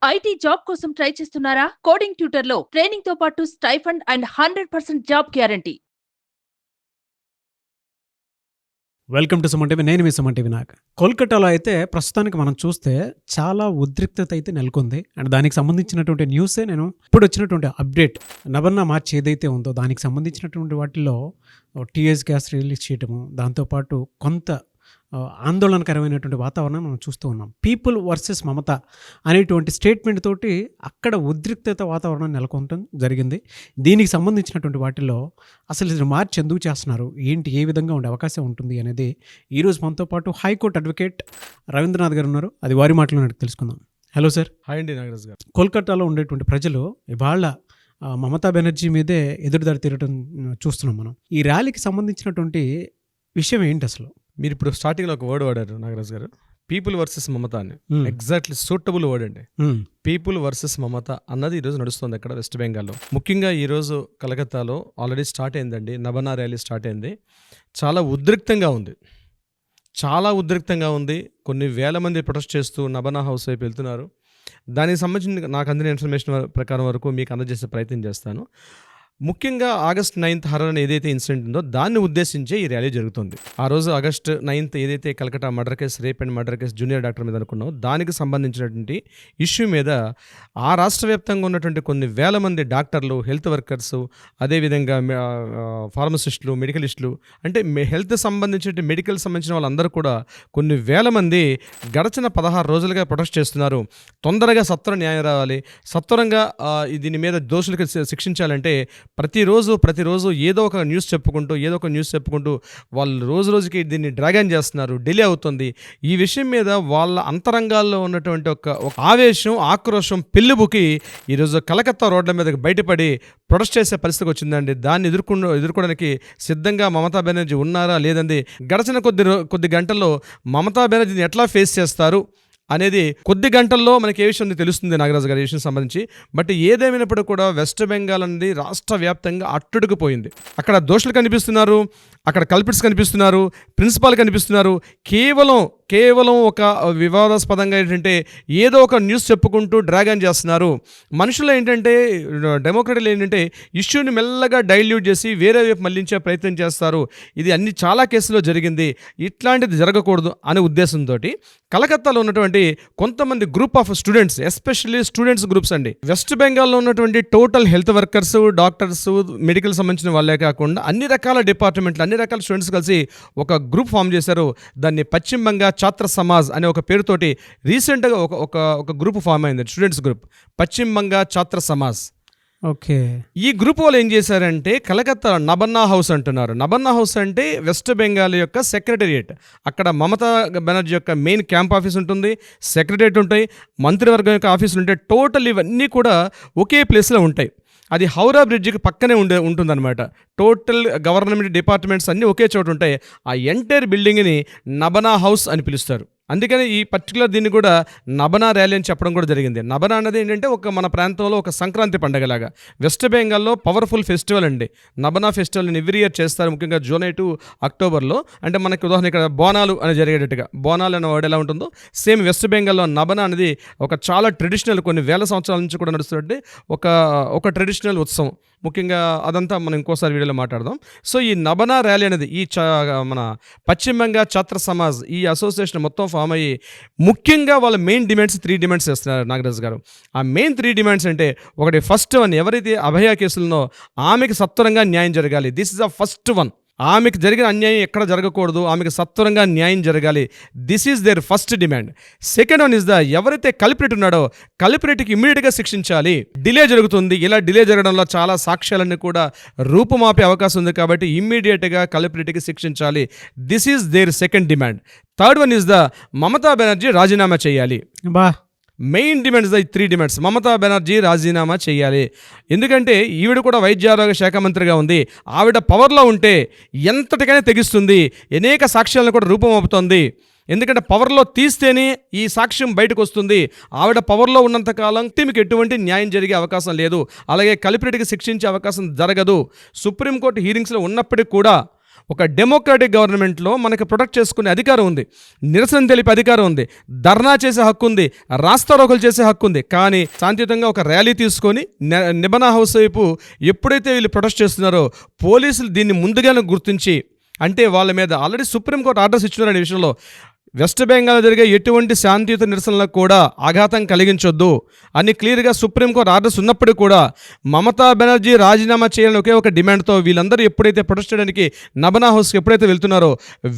IT job కోసం try చేస్తున్నారా? Coding ట్యూటర్లో training తో పాటు stipend and 100% job guarantee. Welcome to Suman TV. నేను మీ సుమన్ టీవీ నాగ్. కోల్కతాలో అయితే ప్రస్తుతానికి మనం చూస్తే చాలా ఉద్రిక్తత అయితే నెలకొంది. అండ్ దానికి సంబంధించినటువంటి న్యూసే నేను ఇప్పుడు వచ్చినటువంటి అప్డేట్. నవంబర్ మార్చ్ ఏదైతే ఉందో దానికి సంబంధించినటువంటి వాటిల్లో టీఎస్ గ్యాస్ రిలీజ్ చేయటము, దాంతోపాటు కొంత ఆందోళనకరమైనటువంటి వాతావరణం మనం చూస్తూ ఉన్నాం. పీపుల్ వర్సెస్ మమత అనేటువంటి స్టేట్మెంట్ తోటి అక్కడ ఉద్రిక్తత వాతావరణం నెలకొనడం జరిగింది. దీనికి సంబంధించినటువంటి వాటిల్లో అసలు ఇది మార్చ్ ఎందుకు చేస్తున్నారు, ఏంటి, ఏ విధంగా ఉండే అవకాశం ఉంటుంది అనేది ఈరోజు మనతో పాటు హైకోర్టు అడ్వకేట్ రవీంద్రనాథ్ గారు ఉన్నారు. అది వారి మాటలో తెలుసుకుందాం. Hello sir. హాయ్ అండి నాగరాజ్ గారు. కోల్కతాలో ఉండేటువంటి ప్రజలు ఇవాళ మమతా బెనర్జీ మీదే ఎదురుదాడి తిరగడం చూస్తున్నాం మనం. ఈ ర్యాలీకి సంబంధించినటువంటి విషయం ఏంటి అసలు? మీరు ఇప్పుడు స్టార్టింగ్లో ఒక వర్డ్ వాడారు నాగరాజ్ గారు, పీపుల్ వర్సెస్ మమత అని. ఎగ్జాక్ట్లీ సూటబుల్ వర్డ్ అండి. పీపుల్ వర్సెస్ మమత అన్నది ఈరోజు నడుస్తుంది అక్కడ వెస్ట్ బెంగాల్లో. ముఖ్యంగా ఈరోజు కలకత్తాలో ఆల్రెడీ స్టార్ట్ అయిందండి, నబనా ర్యాలీ స్టార్ట్ అయింది. చాలా ఉద్రిక్తంగా ఉంది. కొన్ని వేల మంది ప్రొటెస్ట్ చేస్తూ నబనా హౌస్ వైపు వెళ్తున్నారు. దానికి సంబంధించిన నాకు అందిన ఇన్ఫర్మేషన్ ప్రకారం వరకు మీకు అందజేసే ప్రయత్నం చేస్తాను. ముఖ్యంగా ఆగస్ట్ 9th హర్రర్ ఏదైతే ఇన్సిడెంట్ ఉందో దాన్ని ఉద్దేశించే ఈ ర్యాలీ జరుగుతుంది. ఆ రోజు ఆగస్ట్ 9th ఏదైతే Kolkata murder case, rape and murder case junior doctor మీద అనుకున్నాం, దానికి సంబంధించినటువంటి ఇష్యూ మీద ఆ రాష్ట్ర వ్యాప్తంగా ఉన్నటువంటి కొన్ని వేల మంది డాక్టర్లు, హెల్త్ వర్కర్స్, అదేవిధంగా ఫార్మసిస్టులు, మెడికలిస్టులు, అంటే హెల్త్ సంబంధించిన మెడికల్ సంబంధించిన వాళ్ళందరూ కూడా కొన్ని వేల మంది గడచిన 16 రోజులుగా ప్రొటెస్ట్ చేస్తున్నారు. తొందరగా సత్వర న్యాయం రావాలి, సత్వరంగా దీని మీద దోషులకు శిక్షించాలంటే ప్రతిరోజు ఏదో ఒక న్యూస్ చెప్పుకుంటూ వాళ్ళు రోజుకి దీన్ని డ్రాగన్ చేస్తున్నారు, డిలే అవుతుంది. ఈ విషయం మీద వాళ్ళ అంతరంగాల్లో ఉన్నటువంటి ఒక ఆవేశం, ఆక్రోశం పెళ్ళిబుకి ఈరోజు కలకత్తా రోడ్ల మీదకి బయటపడి ప్రొటెస్ట్ చేసే పరిస్థితికి వచ్చిందండి. దాన్ని ఎదుర్కోవడానికి సిద్ధంగా మమతా బెనర్జీ ఉన్నారా లేదండి, గడిచిన కొద్ది గంటల్లో మమతా బెనర్జీని ఎట్లా ఫేస్ చేస్తారు అనేది కొద్ది గంటల్లో మనకి ఏ విషయం తెలుస్తుంది నాగరాజు గారి విషయం సంబంధించి. బట్ ఏదేమైనప్పుడు కూడా వెస్ట్ బెంగాల్ అనేది రాష్ట్ర వ్యాప్తంగా అట్టుడుకుపోయింది. అక్కడ దోషులు కనిపిస్తున్నారు, అక్కడ కల్పిట్స్ కనిపిస్తున్నారు, ప్రిన్సిపాల్ కనిపిస్తున్నారు. కేవలం ఒక వివాదాస్పదంగా ఏంటంటే ఏదో ఒక న్యూస్ చెప్పుకుంటూ డ్రాగన్ చేస్తున్నారు. మనుషులు ఏంటంటే, డెమోక్రట్లు ఏంటంటే ఇష్యూని మెల్లగా డైల్యూట్ చేసి వేరే వైపు మళ్లించే ప్రయత్నం చేస్తారు. ఇది చాలా కేసులో జరిగింది, ఇట్లాంటిది జరగకూడదు అనే ఉద్దేశంతో కలకత్తాలో ఉన్నటువంటి కొంతమంది group of students, especially students groups అండి, వెస్ట్ బెంగాల్లో ఉన్నటువంటి total health workers, doctors, medical సంబంధించిన వాళ్ళే కాకుండా అన్ని రకాల డిపార్ట్మెంట్లు, అన్ని రకాల స్టూడెంట్స్ కలిసి ఒక గ్రూప్ ఫామ్ చేశారు. దాన్ని పశ్చిమ బంగా ఛాత్ర సమాజ్ అనే ఒక పేరుతోటి రీసెంట్గా ఒక గ్రూప్ ఫామ్ అయింది, స్టూడెంట్స్ గ్రూప్, పశ్చిమ బంగా ఛాత్ర సమాజ్. ఓకే. ఈ గ్రూప్ వాళ్ళు ఏం చేశారంటే కలకత్తా నబన్నా హౌస్ అంటున్నారు. నబన్నా హౌస్ అంటే వెస్ట్ బెంగాల్ యొక్క సెక్రటేరియట్. అక్కడ మమతా బెనర్జీ యొక్క మెయిన్ క్యాంప్ ఆఫీస్ ఉంటుంది, సెక్రటేరియట్ ఉంటాయి, మంత్రివర్గం యొక్క ఆఫీసులు ఉంటాయి. టోటల్ ఇవన్నీ కూడా ఒకే ప్లేస్లో ఉంటాయి. అది హౌరా బ్రిడ్జికి పక్కనే ఉంటుందన్నమాట. టోటల్ గవర్నమెంట్ డిపార్ట్మెంట్స్ అన్నీ ఒకే చోటు ఉంటాయి. ఆ ఎంటైర్ బిల్డింగ్ని నబనా హౌస్ అని పిలుస్తారు. అందుకని ఈ పర్టికులర్ దీన్ని కూడా నబనా ర్యాలీ అని చెప్పడం కూడా జరిగింది. నబనా అన్నది ఏంటంటే మన ప్రాంతంలో ఒక సంక్రాంతి పండుగలాగా. వెస్ట్ బెంగాల్లో పవర్ఫుల్ ఫెస్టివల్ అండి నబనా ఫెస్టివల్ని ఎవ్రీ ఇయర్ చేస్తారు, ముఖ్యంగా జూలై టు అక్టోబర్లో. అంటే మనకి ఉదాహరణ ఇక్కడ బోనాలు అని జరిగేటట్టుగా, బోనాలు అనే వర్డ్ ఎలా ఉంటుందో సేమ్ వెస్ట్ బెంగాల్లో నబనా అనేది ఒక చాలా ట్రెడిషనల్, కొన్ని వేల సంవత్సరాల నుంచి కూడా నడుస్తున్నట్టు ఒక ట్రెడిషనల్ ఉత్సవం. ముఖ్యంగా అదంతా మనం ఇంకోసారి వీడియోలో మాట్లాడదాం. సో ఈ నబనా ర్యాలీ అనేది మన పశ్చిమ బంగా ఛాత్ర సమాజ్ ఈ అసోసియేషన్ మొత్తం ఫామ్ అయ్యి ముఖ్యంగా వాళ్ళ మెయిన్ డిమాండ్స్ 3 డిమాండ్స్ చేస్తున్నారు నాగరాజు గారు. ఆ మెయిన్ 3 డిమాండ్స్ అంటే, ఒకటి ఫస్ట్ వన్, ఎవరైతే అభయ కేసులనో ఆమెకి సత్వరంగా న్యాయం జరగాలి. This is the first one. ఆమెకు జరిగిన అన్యాయం ఎక్కడ జరగకూడదు, ఆమెకు సత్వరంగా న్యాయం జరగాలి. This is their first demand. Second one is ఎవరైతే కల్ప్రిట్ ఉన్నాడో కల్ప్రిట్కి ఇమ్మీడియట్గా శిక్షించాలి. డిలే జరుగుతుంది, ఇలా డిలే జరగడంలో చాలా సాక్ష్యాలన్నీ కూడా రూపుమాపే అవకాశం ఉంది, కాబట్టి ఇమ్మీడియట్గా కల్ప్రిట్కి శిక్షించాలి. This is their second demand. Third one is Mamata Banerjee రాజీనామా చేయాలి. Main demands 3 demands. Mamata Banerjee రాజీనామా చేయాలి. ఎందుకంటే ఈవిడ కూడా వైద్య ఆరోగ్య శాఖ మంత్రిగా ఉంది. ఆవిడ పవర్లో ఉంటే ఎంతటికైనా తెగిస్తుంది, అనేక సాక్ష్యాలను కూడా రూపమవుతుంది. ఎందుకంటే పవర్లో తీస్తేనే ఈ సాక్ష్యం బయటకు వస్తుంది. ఆవిడ పవర్లో ఉన్నంతకాలం టీంకి ఎటువంటి న్యాయం జరిగే అవకాశం లేదు, అలాగే కల్ప్రిట్కి శిక్షించే అవకాశం జరగదు. సుప్రీంకోర్టు హీరింగ్స్లో ఉన్నప్పటికీ కూడా ఒక డెమోక్రాటిక్ గవర్నమెంట్లో మనకి ప్రొటెక్ట్ చేసుకునే అధికారం ఉంది, నిరసన తెలిపే అధికారం ఉంది, ధర్నా చేసే హక్కు ఉంది, రాస్తారోకలు చేసే హక్కు ఉంది. కానీ శాంతియుతంగా ఒక ర్యాలీ తీసుకొని నిబనా హౌస్ వైపు ఎప్పుడైతే వీళ్ళు ప్రొటెస్ట్ చేస్తున్నారో పోలీసులు దీన్ని ముందుగానే గుర్తించి, అంటే వాళ్ళ మీద ఆల్రెడీ సుప్రీంకోర్టు ఆర్డర్స్ ఇచ్చినారనే విషయంలో వెస్ట్ బెంగాల్ జరిగే ఎటువంటి శాంతియుత నిరసనలకు కూడా ఆఘాతం కలిగించొద్దు అని క్లియర్గా సుప్రీంకోర్టు ఆర్డర్స్ ఉన్నప్పటికీ కూడా మమతా బెనర్జీ రాజీనామా చేయాలని ఒకే ఒక డిమాండ్తో వీళ్ళందరూ ఎప్పుడైతే ప్రొటెస్ట్ చేయడానికి నబనా హౌస్కి ఎప్పుడైతే వెళ్తున్నారో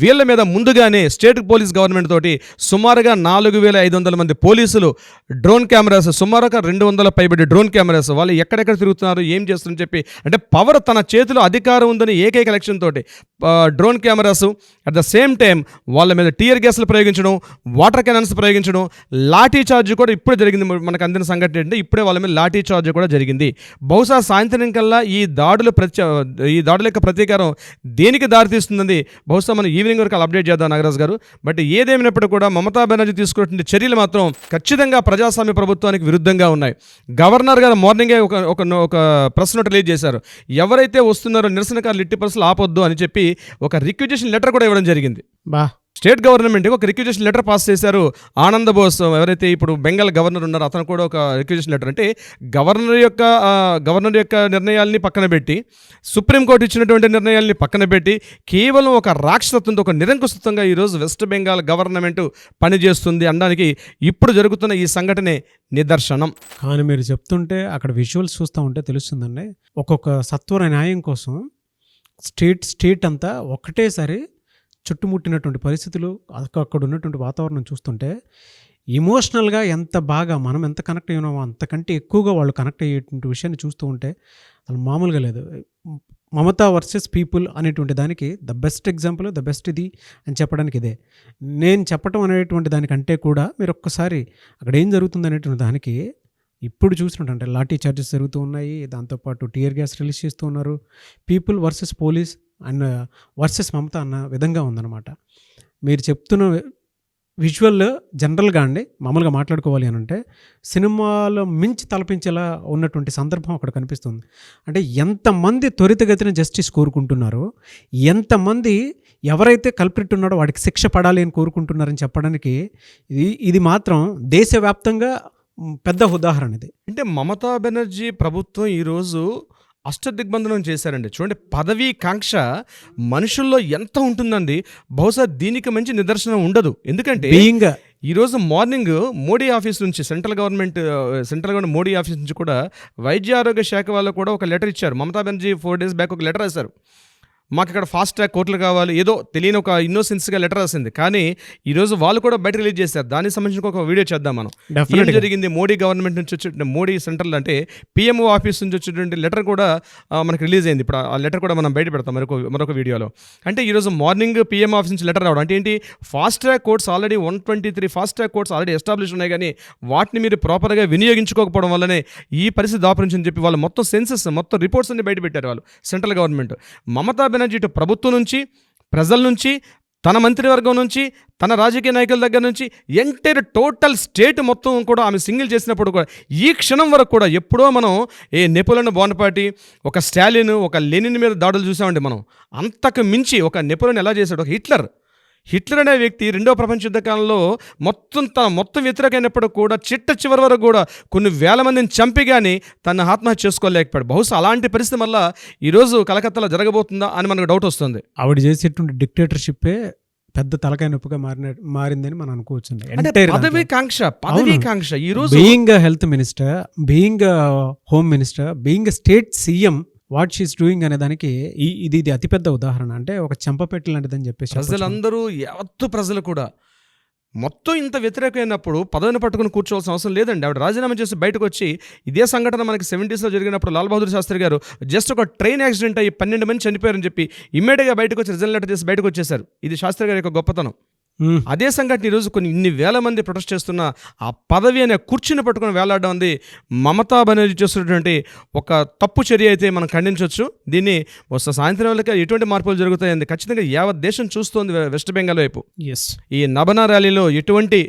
వీళ్ళ మీద ముందుగానే స్టేట్ పోలీస్ గవర్నమెంట్ తోటి సుమారుగా 4,500 మంది పోలీసులు, డ్రోన్ కెమెరాస్ సుమారుగా 200 పైబడి డ్రోన్ కెమెరాస్, వాళ్ళు ఎక్కడెక్కడ తిరుగుతున్నారు ఏం చేస్తున్నారని చెప్పి, అంటే పవర్ తన చేతిలో అధికారం ఉందని ఏకైక ఎలక్షన్ తోటి drone cameras, at the same time వాళ్ళ మీద టీయర్ గ్యాస్లు ప్రయోగించడం, వాటర్ కెనాన్స్ ప్రయోగించడం, లాఠీ చార్జ్ కూడా ఇప్పుడే జరిగింది. మనకు అందిన సంఘటన ఏంటంటే ఇప్పుడే వాళ్ళ మీద లాఠీ చార్జ్ కూడా జరిగింది. బహుశా సాయంత్రం కల్లా ఈ దాడుల యొక్క ప్రతీకారం దేనికి దారితీస్తుందని బహుశా మనం ఈవినింగ్ వరకు అప్డేట్ చేద్దాం నాగరాజ్ గారు. బట్ ఏదేమైనప్పటికీ కూడా మమతా బెనర్జీ తీసుకున్నటువంటి చర్యలు మాత్రం ఖచ్చితంగా ప్రజాస్వామ్య ప్రభుత్వానికి విరుద్ధంగా ఉన్నాయి. గవర్నర్ గారు మార్నింగే ఒక ప్రెస్ నోట్ రిలీజ్ చేశారు. ఎవరైతే వస్తున్నారో నిరసనకారులు ఎట్టి పరిస్థితులు ఆపొద్దు అని చెప్పి ఒక రిక్విజిషన్ లెటర్ కూడా ఇవ్వడం జరిగింది. స్టేట్ గవర్నమెంట్కి ఒక రిక్విజిషన్ లెటర్ పాస్ చేశారు. ఆనంద్ బోస్ ఎవరైతే ఇప్పుడు బెంగాల్ గవర్నర్ ఉన్నారో అతను కూడా ఒక రిక్విజిషన్ లెటర్, అంటే గవర్నర్ యొక్క నిర్ణయాల్ని పక్కన పెట్టి, సుప్రీంకోర్టు ఇచ్చినటువంటి నిర్ణయాల్ని పక్కన పెట్టి కేవలం ఒక రాక్షసత్వంతో, ఒక నిరంకుశత్వంగా ఈరోజు వెస్ట్ బెంగాల్ గవర్నమెంట్ పనిచేస్తుంది అనడానికి ఇప్పుడు జరుగుతున్న ఈ సంఘటనే నిదర్శనం. కానీ మీరు చెప్తుంటే అక్కడ విజువల్స్ చూస్తూ ఉంటే తెలుస్తుందండి, ఒక్కొక్క సత్వర న్యాయం కోసం స్టేట్ అంతా ఒకటేసారి చుట్టుముట్టినటువంటి పరిస్థితులు, అక్కడ ఉన్నటువంటి వాతావరణం చూస్తుంటే ఎమోషనల్గా ఎంత బాగా మనం ఎంత కనెక్ట్ అయినామో అంతకంటే ఎక్కువగా వాళ్ళు కనెక్ట్ అయ్యేటువంటి విషయాన్ని చూస్తూ ఉంటే అసలు మామూలుగా లేదు. మమతా వర్సెస్ పీపుల్ అనేటువంటి దానికి the best example, the best ఇది అని చెప్పడానికి ఇదే. నేను చెప్పటం అనేటువంటి దానికంటే కూడా మీరు ఒక్కసారి అక్కడ ఏం జరుగుతుంది అనేటువంటి దానికి ఇప్పుడు చూసినట్టు లాఠీ చార్జెస్ జరుగుతూ ఉన్నాయి, దాంతోపాటు టీయర్ గ్యాస్ రిలీజ్ చేస్తూ ఉన్నారు. People versus police and versus Mamata అన్న విధంగా ఉందన్నమాట. మీరు చెప్తున్న విజువల్ జనరల్గా అండి మామూలుగా మాట్లాడుకోవాలి అని అంటే సినిమాలో మించి తలపించేలా ఉన్నటువంటి సందర్భం అక్కడ కనిపిస్తుంది. అంటే ఎంతమంది త్వరితగతిన జస్టిస్ కోరుకుంటున్నారో, ఎంతమంది ఎవరైతే కల్ప్రిట్ ఉన్నాడో వాడికి శిక్ష పడాలి అని కోరుకుంటున్నారని చెప్పడానికి ఇది మాత్రం దేశవ్యాప్తంగా పెద్ద ఉదాహరణ. ఇది అంటే మమతా బెనర్జీ ప్రభుత్వం ఈరోజు అష్టదిగ్బంధనం చేశారండి. చూడండి, పదవీ కాంక్ష మనుషుల్లో ఎంత ఉంటుందండి. బహుశా దీనికి మంచి నిదర్శనం ఉండదు. ఎందుకంటే ఈరోజు మార్నింగ్ మోడీ ఆఫీస్ నుంచి సెంట్రల్ గవర్నమెంట్ మోడీ ఆఫీస్ నుంచి కూడా వైద్య ఆరోగ్య శాఖ వాళ్ళు కూడా ఒక లెటర్ ఇచ్చారు. మమతా బెనర్జీ 4 days బ్యాక్ ఒక లెటర్ రాశారు. మాకు ఇక్కడ ఫాస్ట్ ట్రాక్ కోర్టులు కావాలి, ఏదో తెలియని ఒక ఇన్నోసెన్స్గా లెటర్ రాసింది. కానీ ఈరోజు వాళ్ళు కూడా బయట రిలీజ్ చేశారు. దానికి సంబంధించిన ఒక వీడియో చేద్దాం మనం. ఏం జరిగింది, మోడీ గవర్నమెంట్ నుంచి వచ్చే మోడీ సెంట్రల్ అంటే పిఎంఓ ఆఫీస్ నుంచి వచ్చేటువంటి లెటర్ కూడా మనకు రిలీజ్ అయింది. ఇప్పుడు ఆ లెటర్ కూడా మనం బయట పెడతాం మరొక వీడియోలో. అంటే ఈరోజు మార్నింగ్ పిఎం ఆఫీస్ నుంచి లెటర్ రావడం అంటే ఏంటి, fast track courts already 123 fast track courts already establish ఉన్నాయి, కానీ వాటిని మీరు ప్రాపర్గా వినియోగించుకోకపోవడం వల్లనే ఈ పరిస్థితి దాపురించని చెప్పి వాళ్ళు మొత్తం సెన్సెస్ మొత్తం రిపోర్ట్స్ అన్ని బయట పెట్టారు వాళ్ళు సెంట్రల్ గవర్నమెంట్. మమతా బెనర్జీ ఇటు ప్రభుత్వం నుంచి, ప్రజల నుంచి, తన మంత్రివర్గం నుంచి, తన రాజకీయ నాయకుల దగ్గర నుంచి ఎంటైర్ టోటల్ స్టేట్ మొత్తం కూడా ఆమె సింగిల్ చేసినప్పుడు కూడా ఈ క్షణం వరకు కూడా ఎప్పుడో మనం నెపోలియన్ బోనపార్టీ, ఒక స్టాలిన్, ఒక లెనిన్ మీద దాడులు చూసామండి మనం. అంతకు మించి ఒక నెపోలియన్ ఎలా చేశాడు, ఒక హిట్లర్ అనే వ్యక్తి 2వ ప్రపంచ యుద్ధ కాలంలో మొత్తం వ్యతిరేకమైనప్పుడు కూడా చివరి వరకు కూడా కొన్ని వేల మందిని చంపి కానీ తన ఆత్మహత్య చేసుకోలేకపోయాడు. బహుశా అలాంటి పరిస్థితి వల్ల ఈరోజు కలకత్తాలో జరగబోతుందా అని మనకు డౌట్ వస్తుంది. ఆవిడ చేసేటువంటి డిక్టేటర్షిప్పే పెద్ద తలకాయ నొప్పిగా మారిందని మనం అనుకోవచ్చు. పదవీ కాంక్ష ఈరోజు being health minister, being home minister, being state CM, what she's doing అనే దానికి ఇది అతిపెద్ద ఉదాహరణ. అంటే ఒక చెంపపెట్టు లాంటిదని చెప్పేసి ప్రజలందరూ, యావత్తు ప్రజలు కూడా మొత్తం ఇంత వ్యతిరేకమైనప్పుడు పదవిని పట్టుకుని కూర్చోవాల్సిన అవసరం లేదండి. ఆవిడ రాజీనామా చేసి బయటకు వచ్చి, ఇదే సంఘటన మనకి 70s జరిగినప్పుడు లాల్ బహదూర్ శాస్త్రి గారు జస్ట్ ఒక ట్రైన్ యాక్సిడెంట్ అయ్యి 12 మంది చనిపోయారని చెప్పి ఇమ్మీడియట్గా బయటకు వచ్చి రిజైన్ లెటర్ చేసి బయటకు వచ్చేసారు. ఇది శాస్త్రి గారి యొక్క గొప్పతనం. అదే సంఘటన ఈరోజు ఇన్ని వేల మంది ప్రొటెస్ట్ చేస్తున్న ఆ పదవి అనే కుర్చీని పట్టుకొని వేలాడడం ఉంది మమతా బెనర్జీ చేస్తున్నటువంటి ఒక తప్పు చర్య అయితే మనం ఖండించవచ్చు. దీన్ని సాయంత్రం వేళకి ఎటువంటి మార్పులు జరుగుతాయండి ఖచ్చితంగా యావత్ దేశం చూస్తోంది వెస్ట్ బెంగాల్ వైపు. ఈ నబనా ర్యాలీలో ఎటువంటి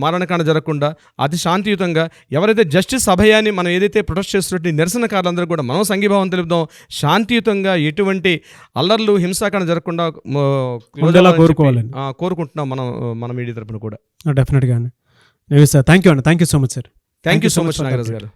మారణకాండ జరగకుండా అతి శాంతియుతంగా ఎవరైతే జస్టిస్ అభయాన్ని మనం ఏదైతే ప్రొటెస్ట్ చేస్తున్నట్టు నిరసనకారులందరూ కూడా మనం సంఘీభావం తెలుపుదాం, శాంతియుతంగా ఎటువంటి అల్లర్లు హింసాకాండ జరగకుండా కోరుకుంటున్నాం మన మీడియా తరపున కూడా. డెఫినెట్గా అండి. Thank you so much sir. Thank you so much Nagaraju గారు.